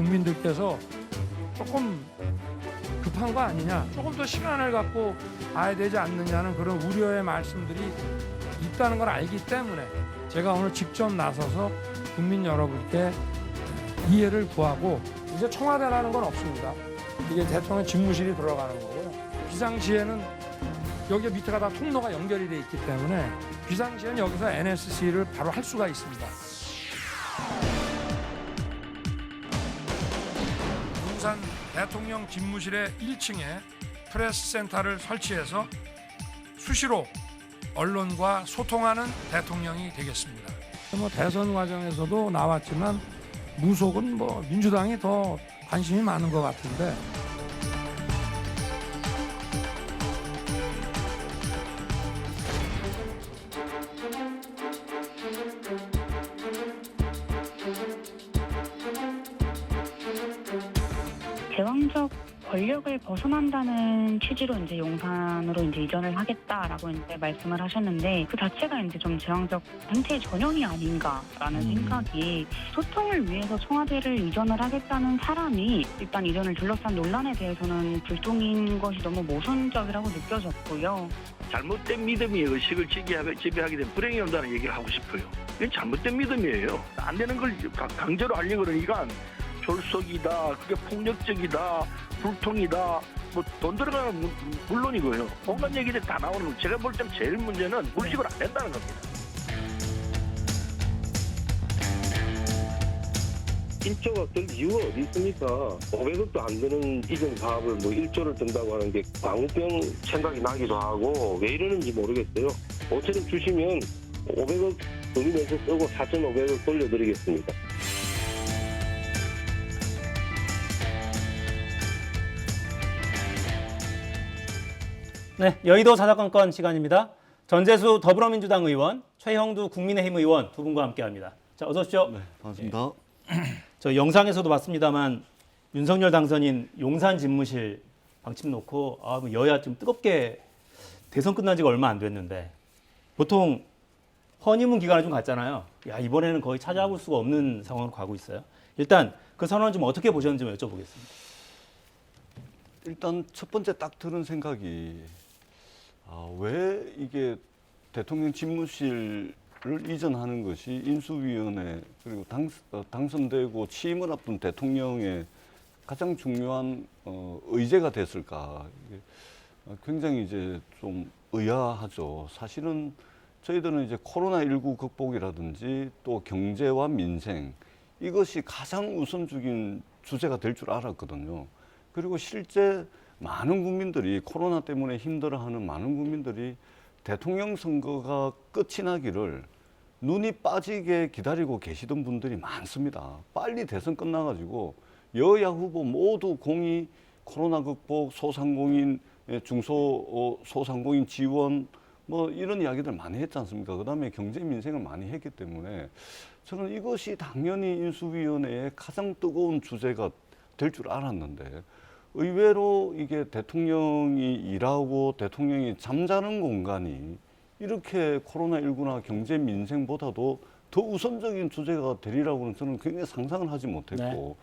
국민들께서 조금 급한 거 아니냐, 조금 더 시간을 갖고 봐야 되지 않느냐는 그런 우려의 말씀들이 있다는 걸 알기 때문에 제가 오늘 직접 나서서 국민 여러분께 이해를 구하고, 이제 청와대라는 건 없습니다. 이게 대통령 집무실이 들어가는 거고요. 비상시에는 여기 밑에가 다 통로가 연결이 돼 있기 때문에 비상시에는 여기서 NSC를 바로 할 수가 있습니다. 용산 대통령 집무실의 1층에 프레스센터를 설치해서 수시로 언론과 소통하는 대통령이 되겠습니다. 대선 과정에서도 나왔지만 무속은 민주당이 더 관심이 많은 것 같은데, 제왕적 권력을 벗어난다는 취지로 이제 용산으로 이제 이전을 하겠다라고 이제 말씀을 하셨는데, 그 자체가 이제 좀 제왕적 행태의 전형이 아닌가라는 생각이, 소통을 위해서 청와대를 이전을 하겠다는 사람이 일단 이전을 둘러싼 논란에 대해서는 불통인 것이 너무 모순적이라고 느껴졌고요. 잘못된 믿음이 의식을 지배하게 된 불행이 온다는 얘기를 하고 싶어요. 이건 잘못된 믿음이에요. 안 되는 걸 강제로 하려고 그러니까 졸속이다, 그게 폭력적이다, 불통이다, 돈 들어가는 물론이고요. 온갖 얘기들이 다 나오는 거. 제가 볼 때 제일 문제는 불식을 안 했다는 겁니다. 1조가 들 이유가 어디 있습니까? 500억도 안 드는 이전 사업을 1조를 든다고 하는 게 광우병 생각이 나기도 하고, 왜 이러는지 모르겠어요. 5천원 주시면 500억 돈이 내서 쓰고 4,500억 돌려드리겠습니다. 네, 여의도 사사건건 시간입니다. 전재수 더불어민주당 의원, 최형두 국민의힘 의원 두 분과 함께합니다. 자, 어서 오십시오. 네, 반갑습니다. 저 영상에서도 봤습니다만 윤석열 당선인 용산 집무실 방침 놓고 여야 좀 뜨겁게, 대선 끝난 지가 얼마 안 됐는데 보통 허니문 기간을 좀 갔잖아요. 야, 이번에는 거의 찾아볼 수가 없는 상황으로 가고 있어요. 일단 그 선언 좀 어떻게 보셨는지 여쭤보겠습니다. 일단 첫 번째 딱 들은 생각이, 왜 이게 대통령 집무실을 이전하는 것이 인수위원회 그리고 당선되고 취임을 앞둔 대통령의 가장 중요한 의제가 됐을까? 이게 굉장히 이제 좀 의아하죠. 사실은 저희들은 이제 코로나19 극복이라든지 또 경제와 민생, 이것이 가장 우선적인 주제가 될 줄 알았거든요. 그리고 실제 많은 국민들이, 코로나 때문에 힘들어하는 많은 국민들이 대통령 선거가 끝이 나기를 눈이 빠지게 기다리고 계시던 분들이 많습니다. 빨리 대선 끝나가지고 여야 후보 모두 공이 코로나 극복, 소상공인, 소상공인 지원, 이런 이야기들 많이 했지 않습니까? 그 다음에 경제 민생을 많이 했기 때문에 저는 이것이 당연히 인수위원회의 가장 뜨거운 주제가 될 줄 알았는데, 의외로 이게 대통령이 일하고 대통령이 잠자는 공간이 이렇게 코로나19나 경제 민생보다도 더 우선적인 주제가 되리라고는 저는 굉장히 상상을 하지 못했고,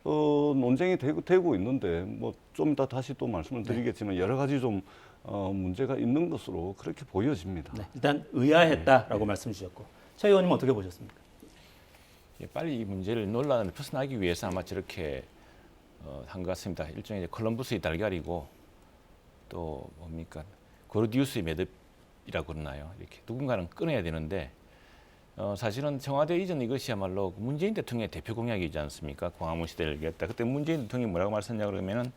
논쟁이 되고 있는데 좀 이따 다시 또 말씀을 드리겠지만 여러 가지 좀 문제가 있는 것으로 그렇게 보여집니다. 네, 일단 의아했다라고 말씀 주셨고, 최 의원님 어떻게 보셨습니까? 빨리 이 문제를, 논란을 벗어나기 위해서 아마 저렇게 한 것 같습니다. 일종의 이제 콜럼버스의 달걀이고, 또 뭡니까, 고르디우스의 매듭이라고 그러나요? 이렇게 누군가는 끊어야 되는데, 사실은 청와대 이전 이것이야말로 문재인 대통령의 대표 공약이지 않습니까? 광화문 시대를 이겼다. 그때 문재인 대통령이 뭐라고 말씀했냐 그러면은,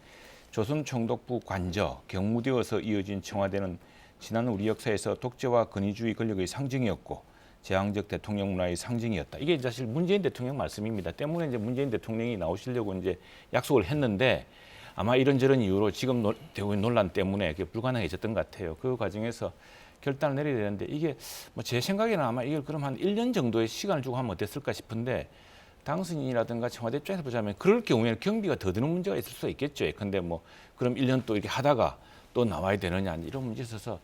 조선 총독부 관저, 경무되어서 이어진 청와대는 지난 우리 역사에서 독재와 권위주의 권력의 상징이었고 제왕적 대통령 문화의 상징이었다. 이게 사실 문재인 대통령 말씀입니다. 때문에 이제 문재인 대통령이 나오시려고 이제 약속을 했는데, 아마 이런저런 이유로 지금 되고 있는 논란 때문에 그게 불가능해졌던 것 같아요. 그 과정에서 결단을 내려야 되는데, 이게 제 생각에는 아마 이걸 그럼 한 1년 정도의 시간을 주고 하면 어땠을까 싶은데, 당선인이라든가 청와대 쪽에서 보자면 그럴 경우에는 경비가 더 드는 문제가 있을 수 있겠죠. 근데 그럼 1년 또 이렇게 하다가 또 나와야 되느냐, 이런 문제 있어서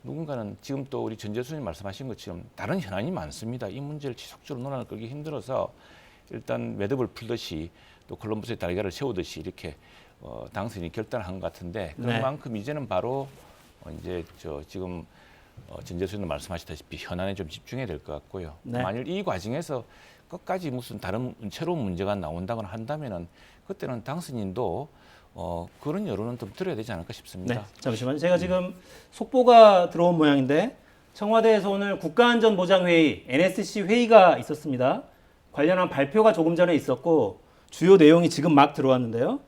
누군가는 지금 또 우리 전재수님 말씀하신 것처럼 다른 현안이 많습니다. 이 문제를 지속적으로 논란을 끌기 힘들어서 일단 매듭을 풀듯이 또 또 콜럼버스의 달걀을 세우듯이 이렇게 당선인이 결단한 것 같은데 네. 그만큼 이제는 바로 이제 지금 전재수님 말씀하셨다시피 현안에 좀 집중해야 될 것 같고요. 네. 만일 이 과정에서 끝까지 무슨 다른 새로운 문제가 나온다거나 한다면은 그때는 당선인도 그런 여론은 좀 들어야 되지 않을까 싶습니다. 네, 잠시만요. 제가 지금 속보가 들어온 모양인데 청와대에서 오늘 국가안전보장회의 NSC 회의가 있었습니다. 관련한 발표가 조금 전에 있었고 주요 내용이 지금 막 들어왔는데요.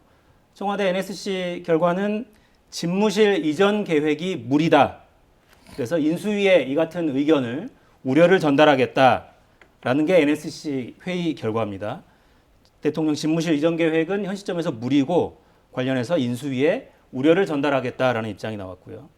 청와대 NSC 결과는 집무실 이전 계획이 무리다. 그래서 인수위에 이 같은 의견을 우려를 전달하겠다라는 게 NSC 회의 결과입니다. 대통령 집무실 이전 계획은 현 시점에서 무리고 관련해서 인수위에 우려를 전달하겠다라는 입장이 나왔고요.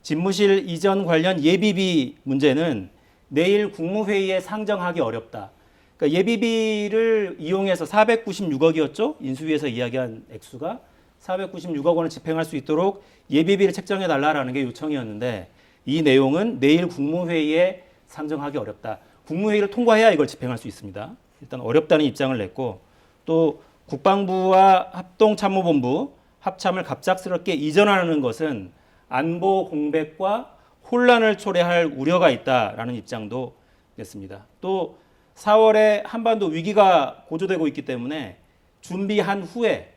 집무실 이전 관련 예비비 문제는 내일 국무회의에 상정하기 어렵다. 그러니까 예비비를 이용해서 496억이었죠. 인수위에서 이야기한 액수가 496억 원을 집행할 수 있도록 예비비를 책정해 달라라는 게 요청이었는데 이 내용은 내일 국무회의에 상정하기 어렵다. 국무회의를 통과해야 이걸 집행할 수 있습니다. 일단 어렵다는 입장을 냈고 또 국방부와 합동참모본부 합참을 갑작스럽게 이전하는 것은 안보 공백과 혼란을 초래할 우려가 있다라는 입장도 냈습니다. 또 4월에 한반도 위기가 고조되고 있기 때문에 준비 후에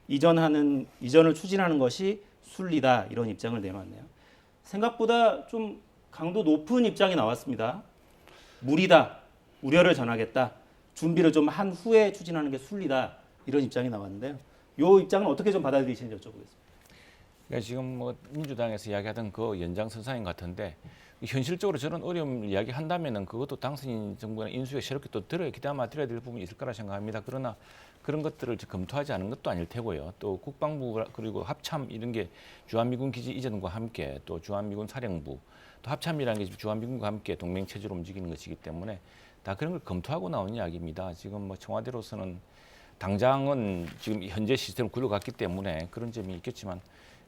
이전을 추진하는 것이 순리다 이런 입장을 내놨네요. 생각보다 좀 강도 높은 입장이 나왔습니다. 무리다, 우려를 전하겠다, 준비를 좀 한 후에 추진하는 게 순리다 이런 입장이 나왔는데요. 이 입장은 어떻게 좀 받아들이시는지 여쭤보겠습니다. 그러니까 지금 민주당에서 이야기하던 그 연장선상인 것 같은데 현실적으로 저런 어려움을 이야기한다면은 그것도 당선인 정부나 인수위가 새롭게 또 기대아마 들어야 될 부분이 있을 거라 생각합니다. 그러나 그런 것들을 검토하지 않은 것도 아닐 테고요. 또 국방부 그리고 합참 이런 게 주한미군 기지 이전과 함께 또 주한미군 사령부 또 합참이라는 게 주한미군과 함께 동맹 체제로 움직이는 것이기 때문에 다 그런 걸 검토하고 나온 이야기입니다. 지금 청와대로서는 당장은 지금 현재 시스템을 굴려갔기 때문에 그런 점이 있겠지만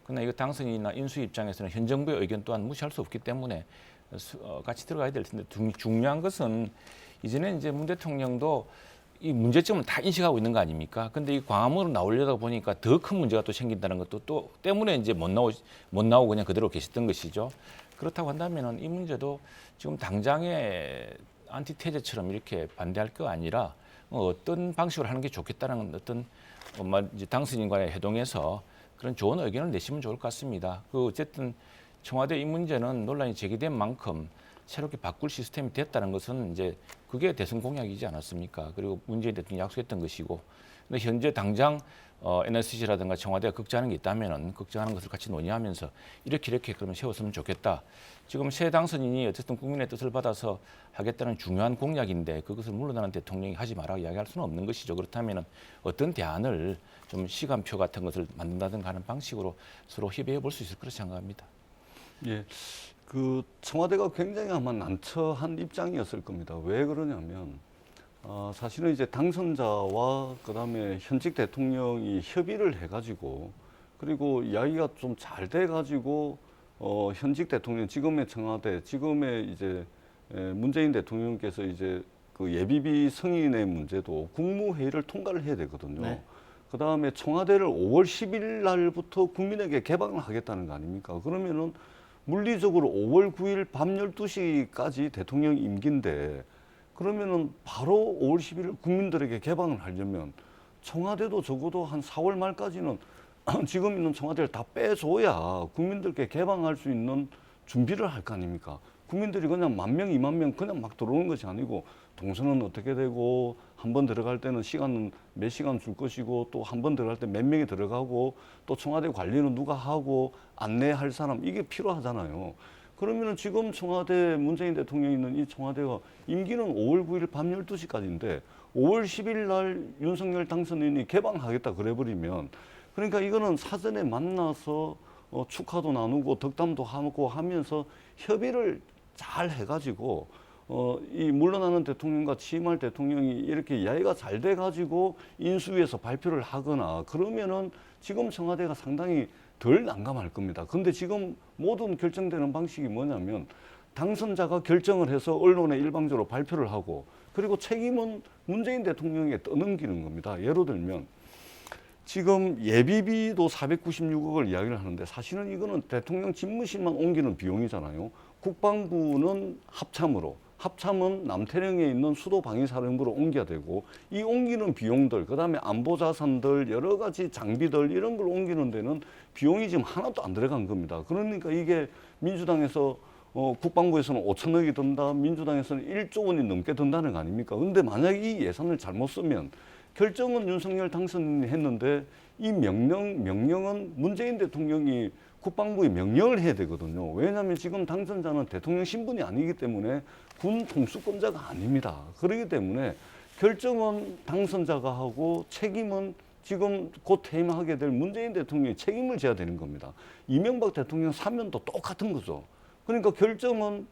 그러나 이거 당선인이나 인수 입장에서는 현 정부의 의견 또한 무시할 수 없기 때문에 같이 들어가야 될 텐데 중요한 것은 이제는 이제 문 대통령도 이 문제점은 다 인식하고 있는 거 아닙니까? 근데 이 광화문으로 나오려다 보니까 더 큰 문제가 또 생긴다는 것도 또 때문에 이제 못 나오고 그냥 그대로 계셨던 것이죠. 그렇다고 한다면은 이 문제도 지금 당장의 안티테제처럼 이렇게 반대할 거 아니라 어떤 방식으로 하는 게 좋겠다는 어떤 이제 당선인과의 회동에서 그런 좋은 의견을 내시면 좋을 것 같습니다. 어쨌든 청와대 이 문제는 논란이 제기된 만큼 새롭게 바꿀 시스템이 됐다는 것은 이제 그게 대선 공약이지 않았습니까? 그리고 문재인 대통령이 약속했던 것이고, 근데 현재 당장 NSC라든가 청와대가 걱정하는 게 있다면은 걱정하는 것을 같이 논의하면서 이렇게 그러면 세웠으면 좋겠다. 지금 새 당선인이 어쨌든 국민의 뜻을 받아서 하겠다는 중요한 공약인데 그것을 물러나는 대통령이 하지 마라 이야기할 수는 없는 것이죠. 그렇다면은 어떤 대안을 좀 시간표 같은 것을 만든다든가 하는 방식으로 서로 협의해 볼 수 있을 거라 생각합니다. 예, 그 청와대가 굉장히 아마 난처한 입장이었을 겁니다. 왜 그러냐면 사실은 이제 당선자와 그다음에 현직 대통령이 협의를 해가지고 그리고 이야기가 좀 잘 돼가지고 현직 대통령 지금의 청와대 지금의 이제 문재인 대통령께서 이제 그 예비비 승인의 문제도 국무회의를 통과를 해야 되거든요. 네. 그 다음에 청와대를 5월 10일 날부터 국민에게 개방을 하겠다는 거 아닙니까? 그러면은 물리적으로 5월 9일 밤 12시까지 대통령 임기인데 그러면은 바로 5월 10일 국민들에게 개방을 하려면 청와대도 적어도 한 4월 말까지는 지금 있는 청와대를 다 빼줘야 국민들께 개방할 수 있는 준비를 할 거 아닙니까? 국민들이 그냥 10,000명, 20,000명 그냥 막 들어오는 것이 아니고 동선은 어떻게 되고 한 번 들어갈 때는 시간은 몇 시간 줄 것이고 또 한 번 들어갈 때 몇 명이 들어가고 또 청와대 관리는 누가 하고 안내할 사람 이게 필요하잖아요. 그러면은 지금 청와대 문재인 대통령이 있는 이 청와대가 임기는 5월 9일 밤 12시까지인데 5월 10일 날 윤석열 당선인이 개방하겠다 그래버리면 그러니까 이거는 사전에 만나서 축하도 나누고 덕담도 하고 하면서 협의를 잘 해가지고 이 물러나는 대통령과 취임할 대통령이 이렇게 이야기가 잘 돼가지고 인수위에서 발표를 하거나 그러면은 지금 청와대가 상당히 덜 난감할 겁니다. 근데 지금 모든 결정되는 방식이 뭐냐면 당선자가 결정을 해서 언론에 일방적으로 발표를 하고 그리고 책임은 문재인 대통령에 떠넘기는 겁니다. 예를 들면 지금 예비비도 496억을 이야기를 하는데 사실은 이거는 대통령 집무실만 옮기는 비용이잖아요. 국방부는 합참은 남태령에 있는 수도방위사령부로 옮겨야 되고 이 옮기는 비용들, 그다음에 안보자산들, 여러 가지 장비들 이런 걸 옮기는 데는 비용이 지금 하나도 안 들어간 겁니다. 그러니까 이게 민주당에서 국방부에서는 5천억이 든다, 민주당에서는 1조 원이 넘게 든다는 거 아닙니까? 그런데 만약 이 예산을 잘못 쓰면 결정은 윤석열 당선인이 했는데 이 명령은 문재인 대통령이 국방부에 명령을 해야 되거든요. 왜냐하면 지금 당선자는 대통령 신분이 아니기 때문에 군 통수권자가 아닙니다. 그렇기 때문에 결정은 당선자가 하고 책임은 지금 곧 퇴임하게 될 문재인 대통령이 책임을 져야 되는 겁니다. 이명박 대통령 사면도 똑같은 거죠. 그러니까 결정은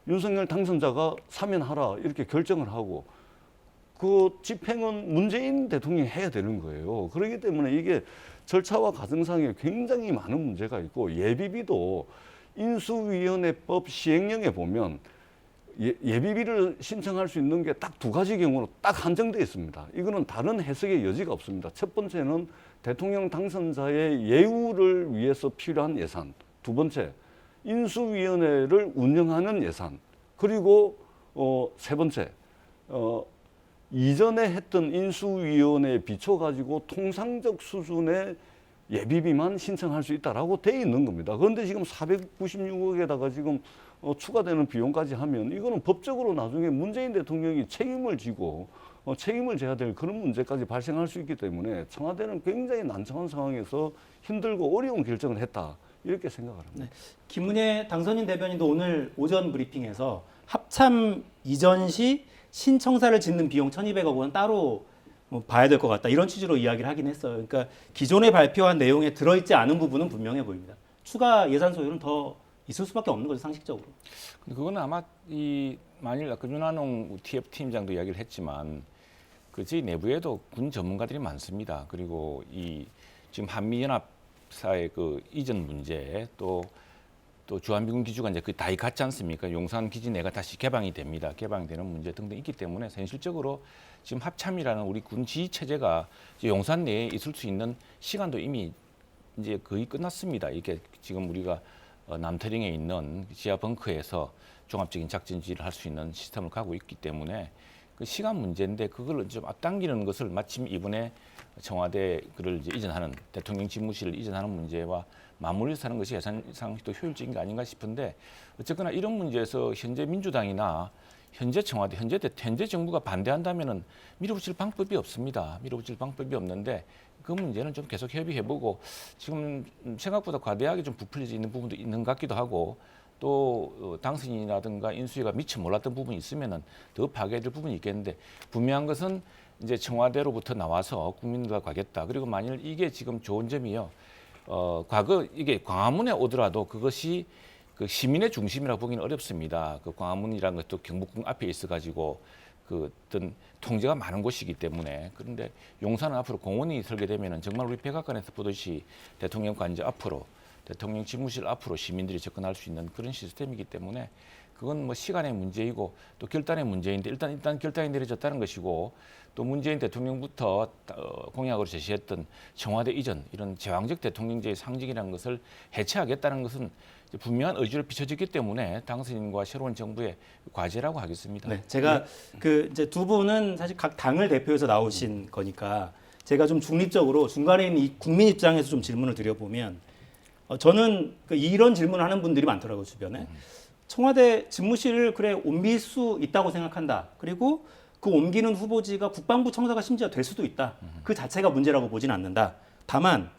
윤석열 당선자가 사면하라 이렇게 결정을 하고 그 집행은 문재인 대통령이 해야 되는 거예요. 그렇기 때문에 이게 절차와 과정상에 굉장히 많은 문제가 있고 예비비도 인수위원회법 시행령에 보면 예비비를 신청할 수 있는 게 딱 두 가지 경우로 딱 한정되어 있습니다. 이거는 다른 해석의 여지가 없습니다. 첫 번째는 대통령 당선자의 예우를 위해서 필요한 예산. 두 번째, 인수위원회를 운영하는 예산. 그리고 세 번째, 이전에 했던 인수위원회에 비춰가지고 통상적 수준의 예비비만 신청할 수 있다라고 돼 있는 겁니다. 그런데 지금 496억에다가 지금 추가되는 비용까지 하면 이거는 법적으로 나중에 문재인 대통령이 책임을 지고 책임을 져야 될 그런 문제까지 발생할 수 있기 때문에 청와대는 굉장히 난처한 상황에서 힘들고 어려운 결정을 했다. 이렇게 생각을 합니다. 네. 김문혜 당선인 대변인도 오늘 오전 브리핑에서 합참 이전 시 신청사를 짓는 비용 1,200억 원 따로 봐야 될 것 같다. 이런 취지로 이야기를 하긴 했어요. 그러니까 기존에 발표한 내용에 들어있지 않은 부분은 분명해 보입니다. 추가 예산 소요는 더 있을 수밖에 없는 거죠, 상식적으로. 근데 그건 아마 만일 아까 윤한홍 TF 팀장도 이야기를 했지만 저희 내부에도 군 전문가들이 많습니다. 그리고 지금 한미연합사의 그 이전 문제 또 주한미군 기지가 이제 다 갔지 않습니까? 용산 기지 내가 다시 개방이 됩니다. 개방되는 문제 등등 있기 때문에 현실적으로 지금 합참이라는 우리 군 지휘 체제가 용산 내에 있을 수 있는 시간도 이미 이제 거의 끝났습니다. 이게 지금 우리가 남태령에 있는 지하 벙커에서 종합적인 작전 지휘를 할 수 있는 시스템을 가고 있기 때문에 그 시간 문제인데 그걸 좀 앞당기는 것을 마침 이번에 청와대 그를 이제 이전하는 대통령 집무실을 이전하는 문제와 맞물려서 하는 것이 예산상 또 효율적인 게 아닌가 싶은데 어쨌거나 이런 문제에서 현재 민주당이나 현재 청와대, 현재 정부가 반대한다면은 밀어붙일 방법이 없습니다. 밀어붙일 방법이 없는데 그 문제는 좀 계속 협의해보고 지금 생각보다 과대하게 좀 부풀려져 있는 부분도 있는 것 같기도 하고 또 당선인이라든가 인수위가 미처 몰랐던 부분이 있으면은 더 파괴될 부분이 있겠는데 분명한 것은 이제 청와대로부터 나와서 국민들과 가겠다. 그리고 만일 이게 지금 좋은 점이요. 과거 이게 광화문에 오더라도 그것이 그 시민의 중심이라고 보기는 어렵습니다. 그 광화문이라는 것도 경복궁 앞에 있어가지고 그 어떤 통제가 많은 곳이기 때문에 그런데 용산은 앞으로 공원이 설계되면은 정말 우리 백악관에서 보듯이 대통령 관저 앞으로 대통령 집무실 앞으로 시민들이 접근할 수 있는 그런 시스템이기 때문에 그건 뭐 시간의 문제이고 또 결단의 문제인데 일단 결단이 내려졌다는 것이고 또 문재인 대통령부터 공약으로 제시했던 청와대 이전 이런 제왕적 대통령제의 상징이라는 것을 해체하겠다는 것은 분명한 의지를 비춰졌기 때문에 당선인과 새로운 정부의 과제라고 하겠습니다. 네, 제가 이제 두 분은 사실 각 당을 대표해서 나오신 거니까 제가 좀 중립적으로 중간에 있는 이 국민 입장에서 좀 질문을 드려보면 저는 이런 질문을 하는 분들이 많더라고요, 주변에. 청와대 집무실을 그래 옮길 수 있다고 생각한다. 그리고 그 옮기는 후보지가 국방부 청사가 심지어 될 수도 있다. 그 자체가 문제라고 보진 않는다. 다만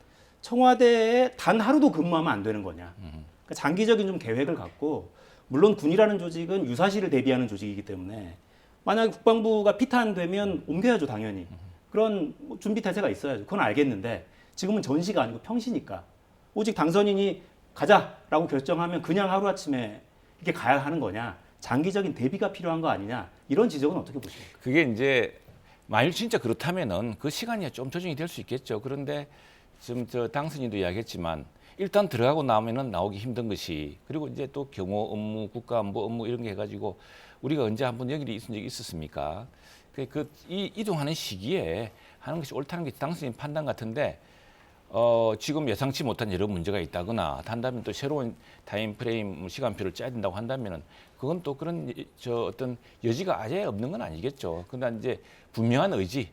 청와대에 단 하루도 근무하면 안 되는 거냐. 그러니까 장기적인 좀 계획을 갖고 물론 군이라는 조직은 유사시를 대비하는 조직이기 때문에 만약에 국방부가 피탄되면 옮겨야죠, 당연히. 그런 준비 태세가 있어야죠. 그건 알겠는데 지금은 전시가 아니고 평시니까 오직 당선인이 가자라고 결정하면 그냥 하루아침에 이렇게 가야 하는 거냐. 장기적인 대비가 필요한 거 아니냐. 이런 지적은 어떻게 보십니까? 그게 이제 만일 진짜 그렇다면은 그 시간이 좀 조정이 될 수 있겠죠. 그런데 지금 당선인도 이야기했지만 일단 들어가고 나면은 나오기 힘든 것이 그리고 이제 또 경호 업무, 국가안보 업무 이런 게 해가지고 우리가 언제 한번 여기 있은 적이 있었습니까? 이 이동하는 시기에 하는 것이 옳다는 게 당선인 판단 같은데 지금 예상치 못한 여러 문제가 있다거나 한다면 또 새로운 타임 프레임 시간표를 짜야 된다고 한다면은 그건 또 그런 어떤 여지가 아예 없는 건 아니겠죠. 그러나 이제 분명한 의지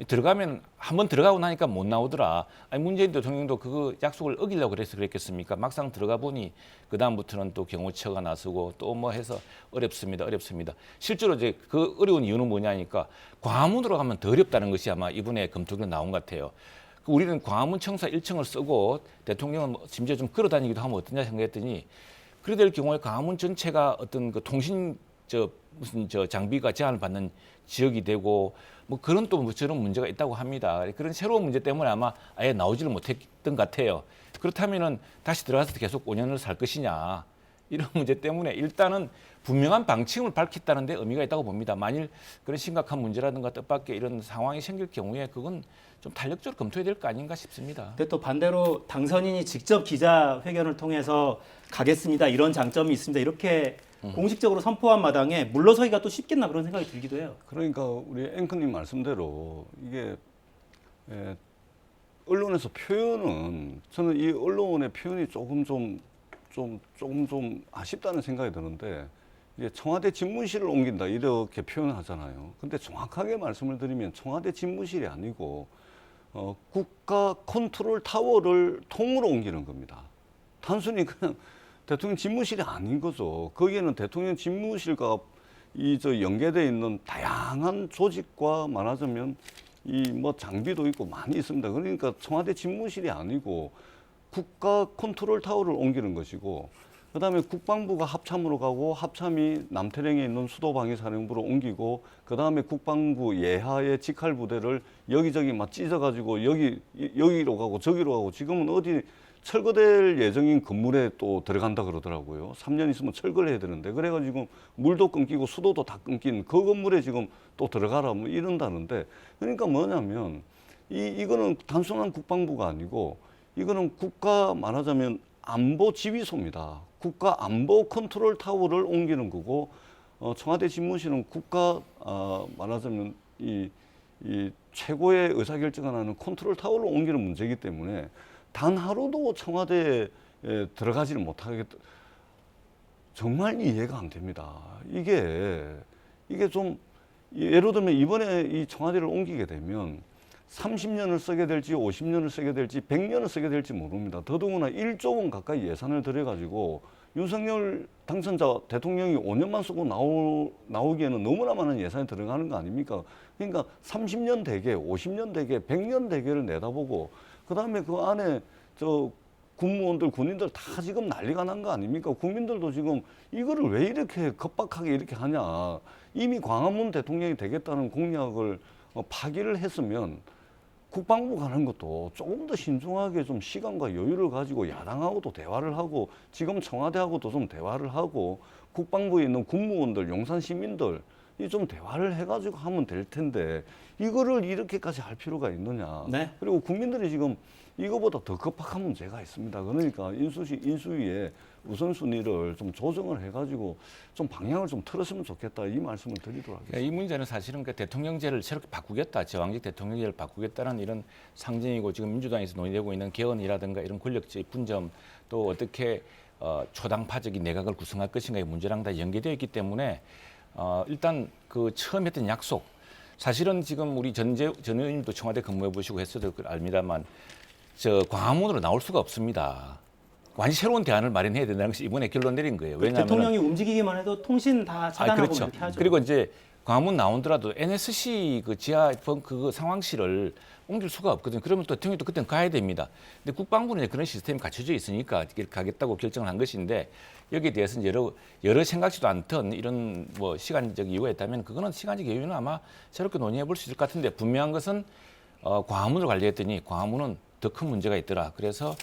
들어가면 한번 들어가고 나니까 못 나오더라. 아니 문재인 대통령도 그 약속을 어기려고 그래서 그랬겠습니까? 막상 들어가 보니 그 다음부터는 또 경호처가 나서고 또 뭐 해서 어렵습니다. 실제로 이제 그 어려운 이유는 뭐냐니까 광화문으로 가면 더 어렵다는 것이 아마 이번에 검토가 나온 것 같아요. 우리는 광화문 청사 1층을 쓰고 대통령은 심지어 좀 걸어다니기도 하면 어떠냐 생각했더니 그래 될 경우에 광화문 전체가 어떤 그 통신 무슨 장비가 제한을 받는 지역이 되고 뭐 그런 또 저런 문제가 있다고 합니다. 그런 새로운 문제 때문에 아마 아예 나오지를 못했던 것 같아요. 그렇다면은 다시 들어가서 계속 5년을 살 것이냐 이런 문제 때문에 일단은 분명한 방침을 밝혔다는 데 의미가 있다고 봅니다. 만일 그런 심각한 문제라든가 뜻밖의 이런 상황이 생길 경우에 그건 좀 탄력적으로 검토해야 될 거 아닌가 싶습니다. 근데 또 반대로 당선인이 직접 기자회견을 통해서 가겠습니다. 이런 장점이 있습니다. 이렇게 공식적으로 선포한 마당에 물러서기가 또 쉽겠나 그런 생각이 들기도 해요. 그러니까 우리 앵커님 말씀대로 이게 언론에서 표현은 저는 이 언론의 표현이 조금 좀 아쉽다는 생각이 드는데 이게 청와대 집무실을 옮긴다 이렇게 표현하잖아요. 근데 정확하게 말씀을 드리면 청와대 집무실이 아니고 국가 컨트롤 타워를 통으로 옮기는 겁니다. 단순히 그냥 대통령 집무실이 아닌 거죠. 거기에는 대통령 집무실과 연계되어 있는 다양한 조직과 말하자면 뭐 장비도 있고 많이 있습니다. 그러니까 청와대 집무실이 아니고 국가 컨트롤 타워를 옮기는 것이고 그다음에 국방부가 합참으로 가고 합참이 남태령에 있는 수도방위사령부로 옮기고 그다음에 국방부 예하의 직할 부대를 여기저기 막 찢어가지고 여기로 가고 저기로 가고 지금은 어디 철거될 예정인 건물에 또 들어간다 그러더라고요. 3년 있으면 철거를 해야 되는데 그래가지고 물도 끊기고 수도도 다 끊긴 그 건물에 지금 또 들어가라 뭐 이런다는데 그러니까 뭐냐면 이거는 단순한 국방부가 아니고 이거는 국가 말하자면 안보 지휘소입니다. 국가 안보 컨트롤 타워를 옮기는 거고 청와대 집무실은 국가 말하자면 이 최고의 의사결정을 하는 컨트롤 타워를 옮기는 문제이기 때문에 단 하루도 청와대에 들어가지를 못하겠다. 정말 이해가 안 됩니다. 이게 좀 예를 들면 이번에 이 청와대를 옮기게 되면 30년을 쓰게 될지 50년을 쓰게 될지 100년을 쓰게 될지 모릅니다. 더더구나 1조 원 가까이 예산을 들여가지고 윤석열 당선자 대통령이 5년만 쓰고 나오기에는 너무나 많은 예산이 들어가는 거 아닙니까? 그러니까 30년 대계, 50년 대계, 100년 대계를 내다보고 그다음에 그 안에 군무원들, 군인들 다 지금 난리가 난 거 아닙니까? 국민들도 지금 이거를 왜 이렇게 급박하게 이렇게 하냐. 이미 광화문 대통령이 되겠다는 공약을 파기를 했으면 국방부 가는 것도 조금 더 신중하게 좀 시간과 여유를 가지고 야당하고도 대화를 하고 지금 청와대하고도 좀 대화를 하고 국방부에 있는 군무원들, 용산 시민들 이 좀 대화를 해가지고 하면 될 텐데 이거를 이렇게까지 할 필요가 있느냐. 네. 그리고 국민들이 지금 이거보다 더 급박한 문제가 있습니다. 그러니까 인수위에 우선순위를 좀 조정을 해가지고 좀 방향을 좀 틀었으면 좋겠다 이 말씀을 드리도록 하겠습니다. 이 문제는 사실은 그 대통령제를 새롭게 바꾸겠다, 제왕적 대통령제를 바꾸겠다는 이런 상징이고 지금 민주당에서 논의되고 있는 개헌이라든가 이런 권력제의 분점 또 어떻게 초당파적인 내각을 구성할 것인가의 문제랑 다 연계되어 있기 때문에 일단 그 처음 했던 약속 사실은 지금 우리 전 의원님도 청와대 근무해 보시고 했어도 압니다만 광화문으로 나올 수가 없습니다. 완전히 새로운 대안을 마련해야 된다는 것이 이번에 결론 내린 거예요. 왜냐하면 대통령이 움직이기만 해도 통신 다 차단하고 그렇죠. 이렇게 하죠. 그리고 이제 광화문 나오더라도 NSC 그 지하 그 상황실을 옮길 수가 없거든요. 그러면 또 대통령이 또 그때는 가야 됩니다. 근데 국방부는 그런 시스템이 갖춰져 있으니까 가겠다고 결정을 한 것인데 여기에 대해서는 여러 생각지도 않던 이런 뭐 시간적 이유가 있다면 그거는 시간적 여유는 아마 새롭게 논의해 볼 수 있을 것 같은데 분명한 것은 광화문으로 가려 했더니 광화문은 더 큰 문제가 있더라. 그래서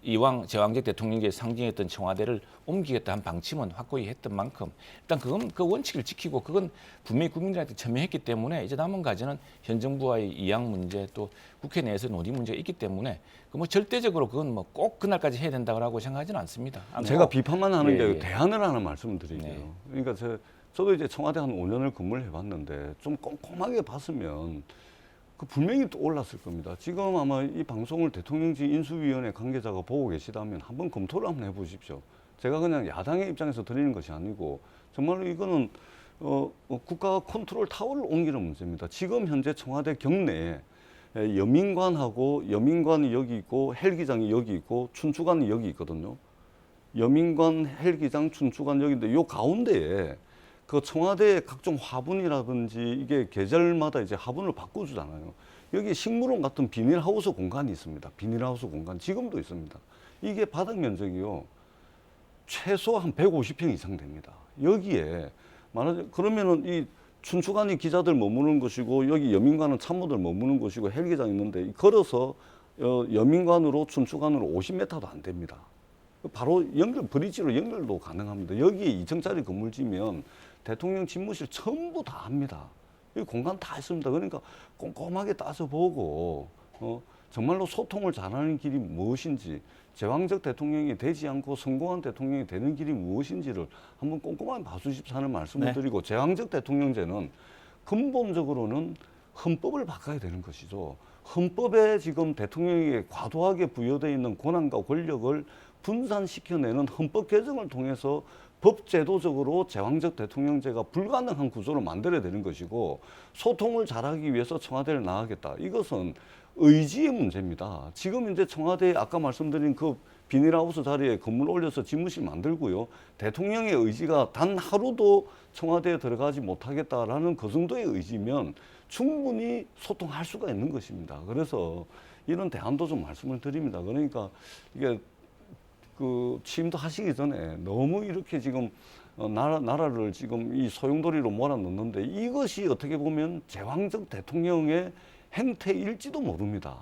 이왕 제왕적 대통령제의 상징했던 청와대를 옮기겠다 한 방침은 확고히 했던 만큼 일단 그건 그 원칙을 지키고 그건 분명히 국민들한테 천명했기 때문에 이제 남은 과제는 현 정부와의 이양 문제 또 국회 내에서 논의 문제가 있기 때문에 그 뭐 절대적으로 그건 뭐 꼭 그날까지 해야 된다고 생각하지는 않습니다. 제가 비판만 하는 게 예, 예. 대안을 하나 말씀을 드릴게요. 네. 그러니까 저도 이제 청와대 한 5년을 근무를 해봤는데 좀 꼼꼼하게 봤으면 그 분명히 또 올랐을 겁니다. 지금 아마 이 방송을 대통령직 인수위원회 관계자가 보고 계시다면 한번 검토를 한번 해보십시오. 제가 그냥 야당의 입장에서 드리는 것이 아니고 정말로 이거는 국가 컨트롤 타워를 옮기는 문제입니다. 지금 현재 청와대 경내에 여민관이 여기 있고 헬기장이 여기 있고 춘추관이 여기 있거든요. 여민관, 헬기장, 춘추관 여기인데 요 가운데에 그 청와대의 각종 화분이라든지 이게 계절마다 이제 화분을 바꿔주잖아요. 여기 식물원 같은 비닐하우스 공간이 있습니다. 비닐하우스 공간 지금도 있습니다. 이게 바닥 면적이요 최소 한 150평 이상 됩니다. 여기에 말하자면 그러면은 이 춘추관이 기자들 머무는 것이고 여기 여민관은 참모들 머무는 것이고 헬기장 있는데 걸어서 여민관으로 춘추관으로 50m도 안 됩니다. 바로 브리지로 연결도 가능합니다. 여기에 2층짜리 건물 지면 대통령 집무실 전부 다 합니다. 이 공간 다 있습니다. 그러니까 꼼꼼하게 따져보고 정말로 소통을 잘하는 길이 무엇인지 제왕적 대통령이 되지 않고 성공한 대통령이 되는 길이 무엇인지를 한번 꼼꼼하게 봐주십사 하는 말씀을 네. 드리고 제왕적 대통령제는 근본적으로는 헌법을 바꿔야 되는 것이죠. 헌법에 지금 대통령에게 과도하게 부여되어 있는 권한과 권력을 분산시켜내는 헌법 개정을 통해서 법제도적으로 제왕적 대통령제가 불가능한 구조를 만들어야 되는 것이고 소통을 잘하기 위해서 청와대를 나가겠다. 이것은 의지의 문제입니다. 지금 이제 청와대에 아까 말씀드린 그 비닐하우스 자리에 건물 올려서 집무실 만들고요. 대통령의 의지가 단 하루도 청와대에 들어가지 못하겠다라는 그 정도의 의지면 충분히 소통할 수가 있는 것입니다. 그래서 이런 대안도 좀 말씀을 드립니다. 그러니까 이게 그 취임도 하시기 전에 너무 이렇게 지금 나라를 지금 이 소용돌이로 몰아넣는데 이것이 어떻게 보면 제왕적 대통령의 행태일지도 모릅니다.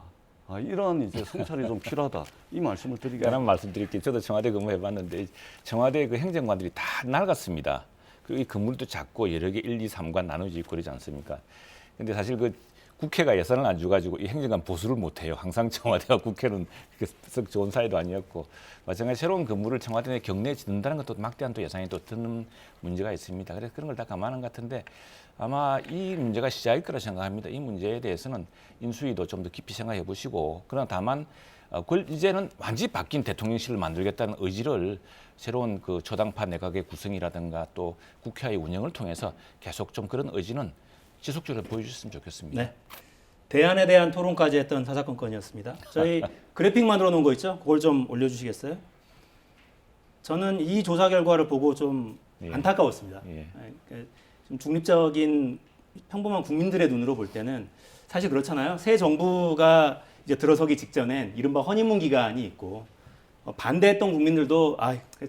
이러한 이제 성찰이 좀 필요하다. 이 말씀을 드리겠습니다. 하나 말씀드릴게요. 저도 청와대 근무해봤는데 청와대 그 행정관들이 다 낡았습니다. 그리고 이 건물도 작고 여러 개 1, 2, 3관 나눠져 있고 그러지 않습니까? 근데 사실 그 국회가 예산을 안 줘가지고 이 행정관 보수를 못해요. 항상 청와대와 국회는 썩 좋은 사이도 아니었고 마찬가지 새로운 건물을 청와대 내 경내에 짓는다는 것도 막대한 또 예산이 또 드는 문제가 있습니다. 그래서 그런 걸 다 감안한 것 같은데 아마 이 문제가 시작일 거라 생각합니다. 이 문제에 대해서는 인수위도 좀 더 깊이 생각해 보시고 그러나 다만 이제는 완전히 바뀐 대통령실을 만들겠다는 의지를 새로운 그 초당파 내각의 구성이라든가 또 국회의 운영을 통해서 계속 좀 그런 의지는 지속적으로 보여주셨으면 좋겠습니다. 네. 대안에 대한 토론까지 했던 사사건건이었습니다. 저희 그래픽 만들어 놓은 거 있죠? 그걸 좀 올려주시겠어요? 저는 이 조사 결과를 보고 좀 예. 안타까웠습니다. 예. 좀 중립적인 평범한 국민들의 눈으로 볼 때는 사실 그렇잖아요. 새 정부가 이제 들어서기 직전엔 이른바 허니문 기간이 있고 반대했던 국민들도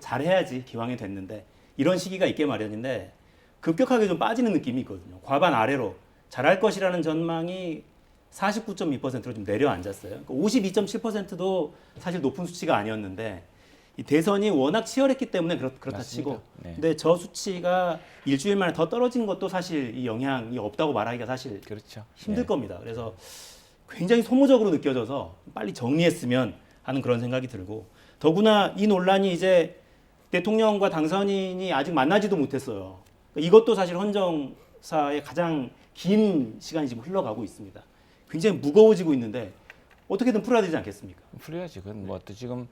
잘해야지 기왕이 됐는데 이런 시기가 있게 마련인데 급격하게 좀 빠지는 느낌이 있거든요. 과반 아래로 잘할 것이라는 전망이 49.2%로 좀 내려앉았어요. 52.7%도 사실 높은 수치가 아니었는데 이 대선이 워낙 치열했기 때문에 그렇다 맞습니다. 치고 네. 근데 저 수치가 일주일 만에 더 떨어진 것도 사실 이 영향이 없다고 말하기가 사실 그렇죠. 힘들 예. 겁니다. 그래서 굉장히 소모적으로 느껴져서 빨리 정리했으면 하는 그런 생각이 들고 더구나 이 논란이 이제 대통령과 당선인이 아직 만나지도 못했어요. 이것도 사실 헌정사의 가장 긴 시간이 지금 흘러가고 있습니다. 굉장히 무거워지고 있는데 어떻게든 풀어야 되지 않겠습니까? 풀어야지. 그건 뭐 또 지금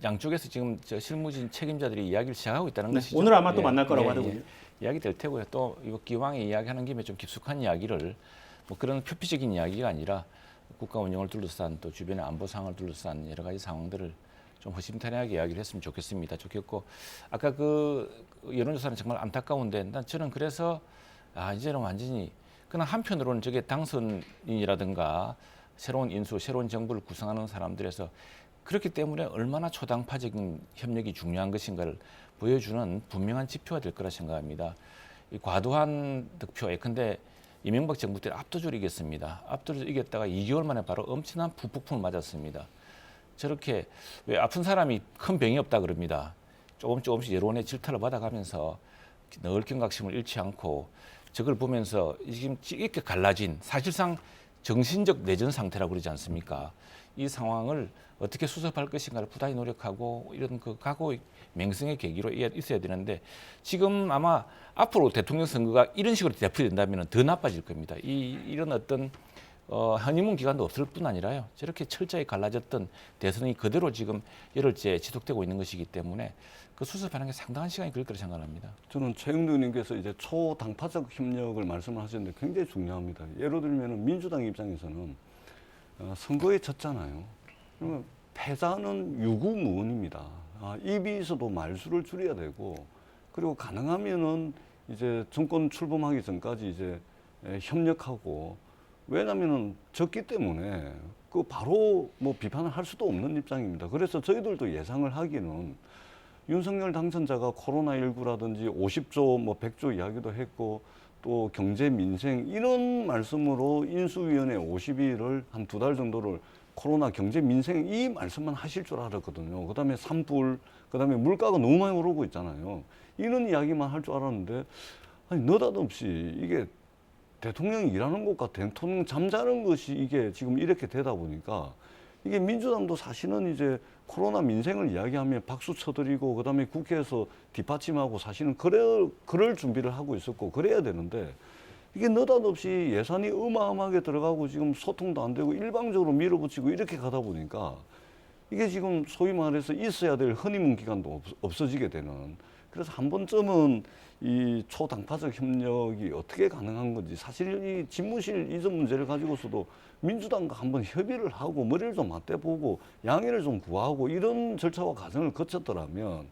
양쪽에서 지금 저 실무진 책임자들이 이야기를 시작하고 있다는 네, 것이죠. 오늘 아마 또 예, 만날 거라고 하더군요. 이야기 될 테고요. 또 이거 기왕에 이야기하는 김에 좀 깊숙한 이야기를 뭐 그런 표피적인 이야기가 아니라 국가 운영을 둘러싼 또 주변의 안보 상황을 둘러싼 여러 가지 상황들을 좀 허심탄회하게 이야기를 했으면 좋겠고 아까 그 여론조사는 정말 안타까운데 난 저는 그래서 이제는 완전히 그냥 한편으로는 저게 당선인이라든가 새로운 인수, 새로운 정부를 구성하는 사람들에서 그렇기 때문에 얼마나 초당파적인 협력이 중요한 것인가를 보여주는 분명한 지표가 될 거라 생각합니다. 이 과도한 득표, 예컨대 이명박 정부 때 압도적으로 이겼습니다. 압도적으로 이겼다가 2개월 만에 바로 엄청난 부폭풍을 맞았습니다. 저렇게 왜 아픈 사람이 큰 병이 없다 그럽니다. 조금씩 여론의 질타를 받아가면서 늘 경각심을 잃지 않고 저걸 보면서 지금 이렇게 갈라진 사실상 정신적 내전 상태라고 그러지 않습니까? 이 상황을 어떻게 수습할 것인가를 부단히 노력하고 이런 그 각오의 맹성의 계기로 있어야 되는데 지금 아마 앞으로 대통령 선거가 이런 식으로 대풀이된다면 더 나빠질 겁니다. 이런 어떤 허니문 기간도 없을 뿐 아니라요. 저렇게 철저히 갈라졌던 대선이 그대로 지금 열흘째 지속되고 있는 것이기 때문에 그 수습하는 게 상당한 시간이 걸릴 거라 생각합니다. 저는 최영두 의원님께서 이제 초당파적 협력을 말씀을 하셨는데 굉장히 중요합니다. 예를 들면 민주당 입장에서는 선거에 졌잖아요. 그러면 패자는 유구무원입니다. 입이 있어도 말수를 줄여야 되고 그리고 가능하면은 이제 정권 출범하기 전까지 이제 협력하고 왜냐면은 졌기 때문에 그 바로 뭐 비판을 할 수도 없는 입장입니다. 그래서 저희들도 예상을 하기는 윤석열 당선자가 코로나19라든지 50조, 뭐 100조 이야기도 했고 또 경제 민생 이런 말씀으로 인수위원회 50일을 한 2달 정도를 코로나 경제 민생 이 말씀만 하실 줄 알았거든요. 그다음에 산불, 그다음에 물가가 너무 많이 오르고 있잖아요. 이런 이야기만 할 줄 알았는데 아니 느닷없이 이게 대통령이 일하는 것과 대통령 잠자는 것이 이게 지금 이렇게 되다 보니까 이게 민주당도 사실은 이제 코로나 민생을 이야기하면 박수 쳐드리고 그다음에 국회에서 뒷받침하고 사실은 그럴 준비를 하고 있었고 그래야 되는데 이게 느닷없이 예산이 어마어마하게 들어가고 지금 소통도 안 되고 일방적으로 밀어붙이고 이렇게 가다 보니까 이게 지금 소위 말해서 있어야 될 허니문 기간도 없어지게 되는 그래서 한 번쯤은 이 초당파적 협력이 어떻게 가능한 건지 사실 이 집무실 이전 문제를 가지고서도 민주당과 한번 협의를 하고 머리를 좀 맞대보고 양해를 좀 구하고 이런 절차와 과정을 거쳤더라면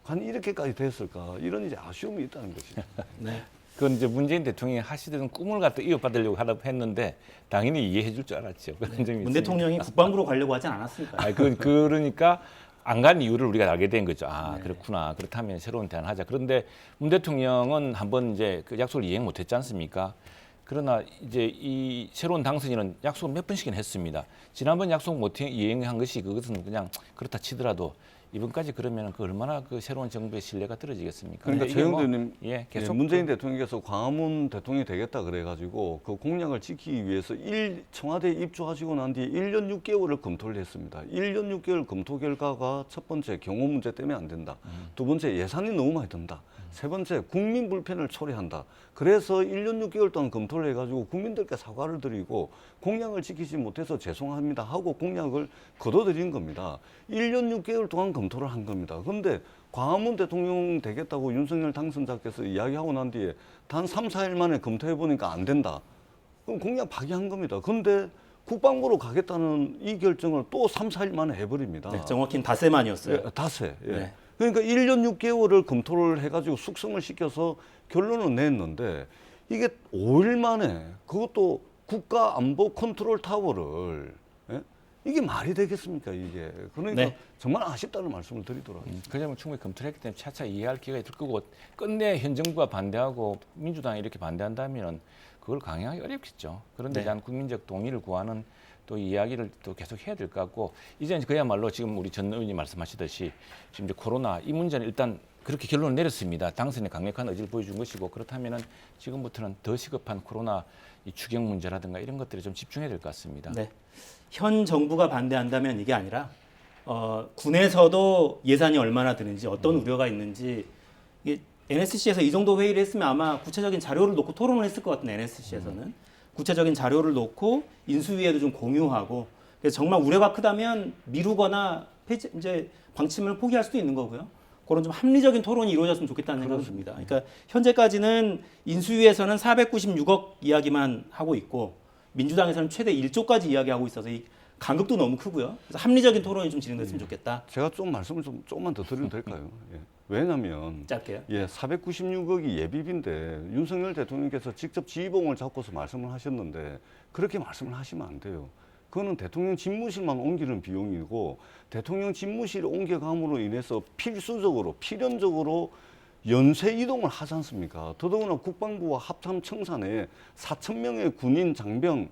과연 이렇게까지 됐을까 이런 이제 아쉬움이 있다는 것이죠. 네. 그건 이제 문재인 대통령이 하시던 꿈을 갖다 이어받으려고 하다 했는데 당연히 이해해 줄 줄 알았죠. 그런 점이 문 있으니까. 대통령이 국방부로 가려고 하진 않았습니까? 그러니까 안 간 이유를 우리가 알게 된 거죠. 네. 그렇구나. 그렇다면 새로운 대안을 하자. 그런데 문 대통령은 한번 이제 그 약속을 이행 못했지 않습니까? 그러나 이제 이 새로운 당선인은 약속을 몇 번씩이나 했습니다. 지난번 약속 못 이행한 것이 그것은 그냥 그렇다 치더라도 이번까지 그러면 그 얼마나 그 새로운 정부의 신뢰가 떨어지겠습니까? 그러니까 근데 이게 최영두님 계속 문재인 대통령께서 광화문 대통령이 되겠다 그래가지고 그 공약을 지키기 위해서 청와대에 입주하시고 난 뒤에 1년 6개월을 검토를 했습니다. 1년 6개월 검토 결과가 첫 번째 경호 문제 때문에 안 된다. 두 번째 예산이 너무 많이 든다. 세 번째 국민 불편을 초래한다. 그래서 1년 6개월 동안 검토를 해가지고 국민들께 사과를 드리고 공약을 지키지 못해서 죄송합니다 하고 공약을 거둬들인 겁니다. 1년 6개월 동안 검토를 한 겁니다. 그런데 광화문 대통령 되겠다고 윤석열 당선자께서 이야기하고 난 뒤에 단 3, 4일 만에 검토해보니까 안 된다. 그럼 공약 파기한 겁니다. 그런데 국방부로 가겠다는 이 결정을 또 3, 4일 만에 해버립니다. 네, 정확히는 닷새만이었어요. 닷새. 예. 네. 그러니까 1년 6개월을 검토를 해가지고 숙성을 시켜서 결론을 냈는데 이게 5일 만에 그것도 국가안보 컨트롤 타워를 이게 말이 되겠습니까 이게. 그러니까 네. 정말 아쉽다는 말씀을 드리도록 하겠습니다. 그 점을 충분히 검토를 했기 때문에 차차 이해할 기회가 있을 거고 끝내 현 정부가 반대하고 민주당이 이렇게 반대한다면 그걸 강행하기 어렵겠죠. 그런데 네. 대한 국민적 동의를 구하는 또 이야기를 또 계속 해야 될 것 같고 이제 그야말로 지금 우리 전 의원님 말씀하시듯이 지금 이제 코로나 이 문제는 일단 그렇게 결론을 내렸습니다. 당선의 강력한 의지를 보여준 것이고 그렇다면은 지금부터는 더 시급한 코로나 이 추경 문제라든가 이런 것들에 좀 집중해야 될 것 같습니다. 네. 현 정부가 반대한다면 이게 아니라 군에서도 예산이 얼마나 드는지 어떤 우려가 있는지 이게 NSC에서 이 정도 회의를 했으면 아마 구체적인 자료를 놓고 토론을 했을 것 같은데 NSC에서는 구체적인 자료를 놓고 인수위에도 좀 공유하고 그래서 정말 우려가 크다면 미루거나 이제 방침을 포기할 수도 있는 거고요. 그런 좀 합리적인 토론이 이루어졌으면 좋겠다는 생각이 듭니다. 그러니까 현재까지는 인수위에서는 496억 이야기만 하고 있고 민주당에서는 최대 1조까지 이야기하고 있어서 이 간극도 너무 크고요. 그래서 합리적인 토론이 좀 진행됐으면 좋겠다. 제가 좀 말씀을 조금만 더 드려도 될까요? 예. 왜냐하면 짧게요. 496억이 예비비인데 윤석열 대통령께서 직접 지휘봉을 잡고서 말씀을 하셨는데 그렇게 말씀을 하시면 안 돼요. 그거는 대통령 집무실만 옮기는 비용이고 대통령 집무실 옮겨감으로 인해서 필연적으로 연쇄 이동을 하지 않습니까? 더더구나 국방부와 합참 청산에 4,000명의 군인, 장병,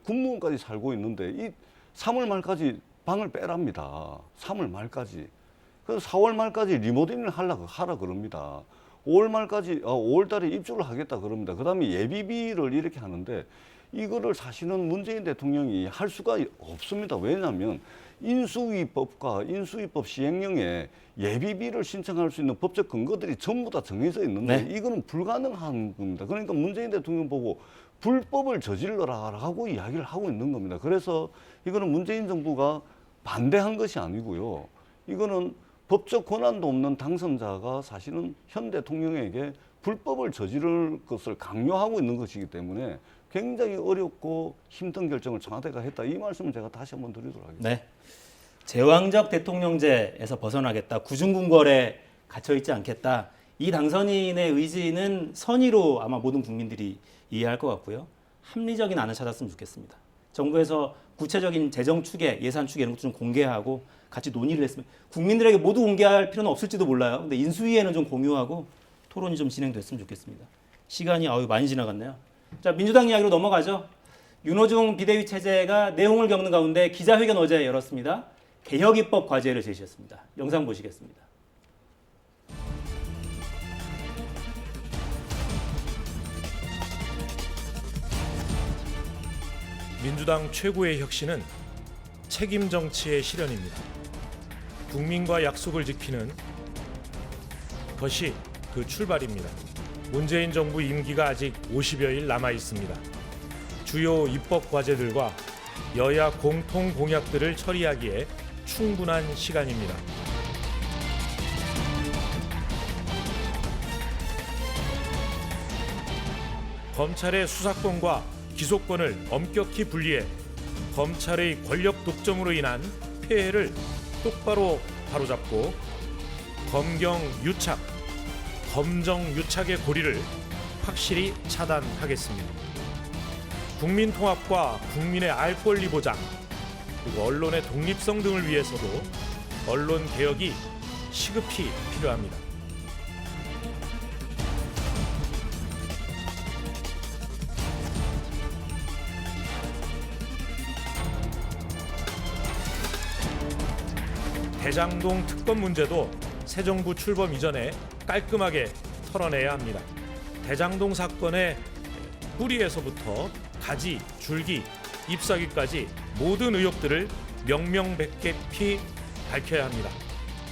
군무원까지 살고 있는데 이 3월 말까지 방을 빼랍니다. 3월 말까지. 그래서 4월 말까지 리모델링을 하라 그럽니다. 5월 말까지 5월 달에 입주를 하겠다 그럽니다. 그다음에 예비비를 이렇게 하는데 이거를 사실은 문재인 대통령이 할 수가 없습니다. 왜냐하면 인수위법과 인수위법 시행령에 예비비를 신청할 수 있는 법적 근거들이 전부 다 정해져 있는데 네. 이거는 불가능한 겁니다. 그러니까 문재인 대통령 보고 불법을 저질러라라고 이야기를 하고 있는 겁니다. 그래서 이거는 문재인 정부가 반대한 것이 아니고요. 이거는 법적 권한도 없는 당선자가 사실은 현 대통령에게 불법을 저지를 것을 강요하고 있는 것이기 때문에 굉장히 어렵고 힘든 결정을 청와대가 했다. 이 말씀을 제가 다시 한번 드리도록 하겠습니다. 네. 제왕적 대통령제에서 벗어나겠다. 구중궁궐에 갇혀 있지 않겠다. 이 당선인의 의지는 선의로 아마 모든 국민들이 이해할 것 같고요. 합리적인 안을 찾았으면 좋겠습니다. 정부에서 구체적인 재정 추계, 예산 추계 이런 것도 좀 공개하고 같이 논의를 했으면 국민들에게 모두 공개할 필요는 없을지도 몰라요. 근데 인수위에는 좀 공유하고 토론이 좀 진행됐으면 좋겠습니다. 시간이 많이 지나갔네요. 자, 민주당 이야기로 넘어가죠. 윤호중 비대위 체제가 내홍을 겪는 가운데 기자회견 어제 열었습니다. 개혁 입법 과제를 제시했습니다. 영상 보시겠습니다. 민주당 최고의 혁신은 책임 정치의 실현입니다. 국민과 약속을 지키는 것이 그 출발입니다. 문재인 정부 임기가 아직 50여일 남아 있습니다. 주요 입법 과제들과 여야 공통 공약들을 처리하기에 충분한 시간입니다. 검찰의 수사권과 기소권을 엄격히 분리해 검찰의 권력 독점으로 인한 폐해를 똑바로 바로잡고 검경 유착, 검정 유착의 고리를 확실히 차단하겠습니다. 국민 통합과 국민의 알 권리 보장, 그리고 언론의 독립성 등을 위해서도 언론 개혁이 시급히 필요합니다. 대장동 특검 문제도 새 정부 출범 이전에 깔끔하게 털어내야 합니다. 대장동 사건의 뿌리에서부터 가지, 줄기, 잎사귀까지 모든 의혹들을 명명백백히 밝혀야 합니다.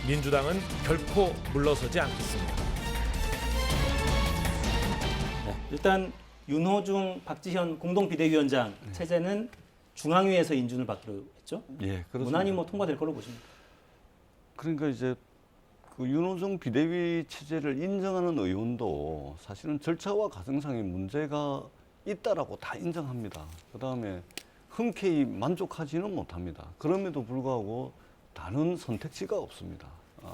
민주당은 결코 물러서지 않겠습니다. 네, 일단 윤호중, 박지현 공동 비대위원장 체제는 중앙위에서 인준을 받기로 했죠. 예, 그렇습니다. 무난히 통과될 걸로 보십니까? 그러니까 이제 그 윤호중 비대위 체제를 인정하는 의원도 사실은 절차와 과정상의 문제가 있다라고 다 인정합니다. 그다음에 흔쾌히 만족하지는 못합니다. 그럼에도 불구하고 다른 선택지가 없습니다.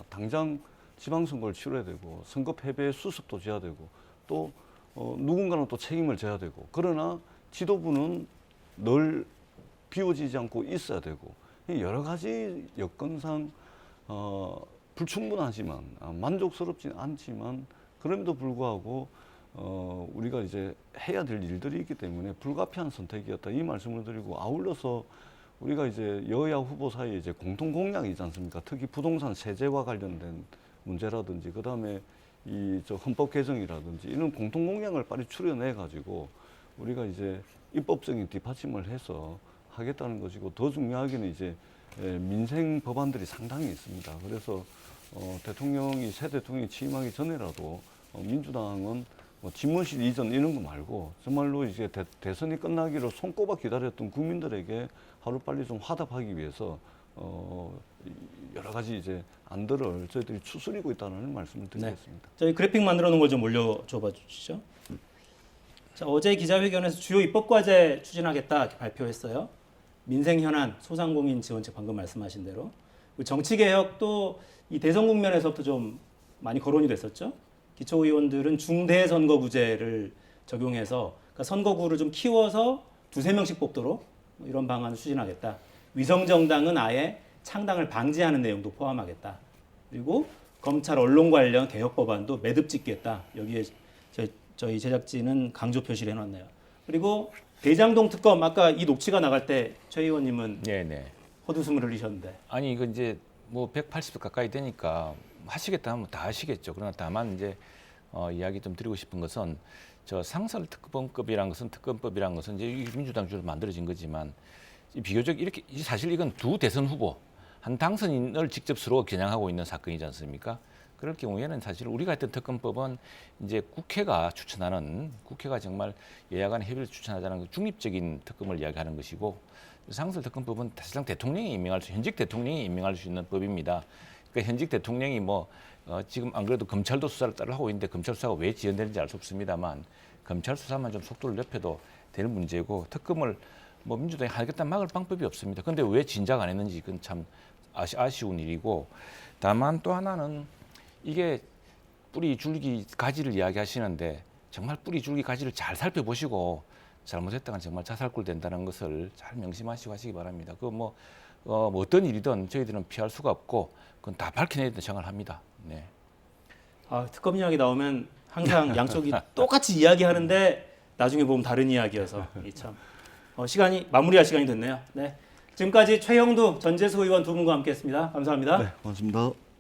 당장 지방선거를 치러야 되고 선거 패배의 수습도 져야 되고 또 누군가는 또 책임을 져야 되고 그러나 지도부는 늘 비워지지 않고 있어야 되고 여러 가지 여건상 불충분하지만 만족스럽진 않지만 그럼에도 불구하고 우리가 이제 해야 될 일들이 있기 때문에 불가피한 선택이었다 이 말씀을 드리고 아울러서 우리가 이제 여야 후보 사이에 이제 공통 공약이지 않습니까? 특히 부동산 세제와 관련된 문제라든지 그다음에 이 헌법 개정이라든지 이런 공통 공약을 빨리 추려내 가지고 우리가 이제 입법적인 뒷받침을 해서 하겠다는 것이고 더 중요하게는 이제 민생 법안들이 상당히 있습니다. 그래서 새 대통령이 취임하기 전에라도 민주당은 집무실 이전 이런 거 말고 정말로 이제 대선이 끝나기로 손꼽아 기다렸던 국민들에게 하루빨리 좀 화답하기 위해서 여러 가지 이제 안들을 저희들이 추스리고 있다는 말씀을 드리겠습니다. 저희 그래픽 만들어 놓은 걸 좀 올려줘 봐 주시죠. 자, 어제 기자회견에서 주요 입법과제 추진하겠다 이렇게 발표했어요. 민생 현안, 소상공인 지원책 방금 말씀하신 대로 정치개혁도 이 대선 국면에서부터 좀 많이 거론이 됐었죠. 기초의원들은 중대선거구제를 적용해서 그러니까 선거구를 좀 키워서 2~3명씩 뽑도록 이런 방안을 추진하겠다. 위성정당은 아예 창당을 방지하는 내용도 포함하겠다. 그리고 검찰 언론 관련 개혁 법안도 매듭 짓겠다. 여기에 저희 제작진은 강조 표시를 해놨네요. 그리고 대장동 특검 아까 이 녹취가 나갈 때 최 의원님은 네네. 헛웃음을 흘리셨는데. 아니 이거 이제 뭐 180도 가까이 되니까 하시겠다 하면 다 하시겠죠. 그러나 다만 이제 이야기 좀 드리고 싶은 것은 저 상설특검법이란 것은 특검법이란 것은 이제 이 민주당 주로 만들어진 거지만 비교적 이렇게 사실 이건 두 대선 후보 한 당선인을 직접 서로 겨냥하고 있는 사건이지 않습니까? 그럴 경우에는 사실 우리가 했던 특검법은 이제 국회가 추천하는 국회가 정말 여야간 협의를 추천하자는 중립적인 특검을 이야기하는 것이고 상설 특검법은 사실상 대통령이 임명할 수 현직 대통령이 임명할 수 있는 법입니다. 그러니까 현직 대통령이 뭐 지금 안 그래도 검찰도 수사를 따로 하고 있는데 검찰 수사가 왜 지연되는지 알 수 없습니다만 검찰 수사만 좀 속도를 높여도 될 문제고 특검을 뭐 민주당이 하겠다 막을 방법이 없습니다. 그런데 왜 진작 안 했는지 그건 참 아쉬운 일이고 다만 또 하나는 이게 뿌리 줄기 가지를 이야기하시는데 정말 뿌리 줄기 가지를 잘 살펴보시고 잘못했다가 정말 자살골 된다는 것을 잘 명심하시고 하시기 바랍니다. 그 뭐 어떤 일이든 저희들은 피할 수가 없고 그건 다 밝혀내야 된다고 생각을 합니다. 네. 아, 특검 이야기 나오면 항상 양쪽이 똑같이 이야기하는데 나중에 보면 다른 이야기여서 이 참 시간이 마무리할 시간이 됐네요. 네. 지금까지 최형두 전재수 의원 두 분과 함께했습니다. 감사합니다. 네, 고맙습니다.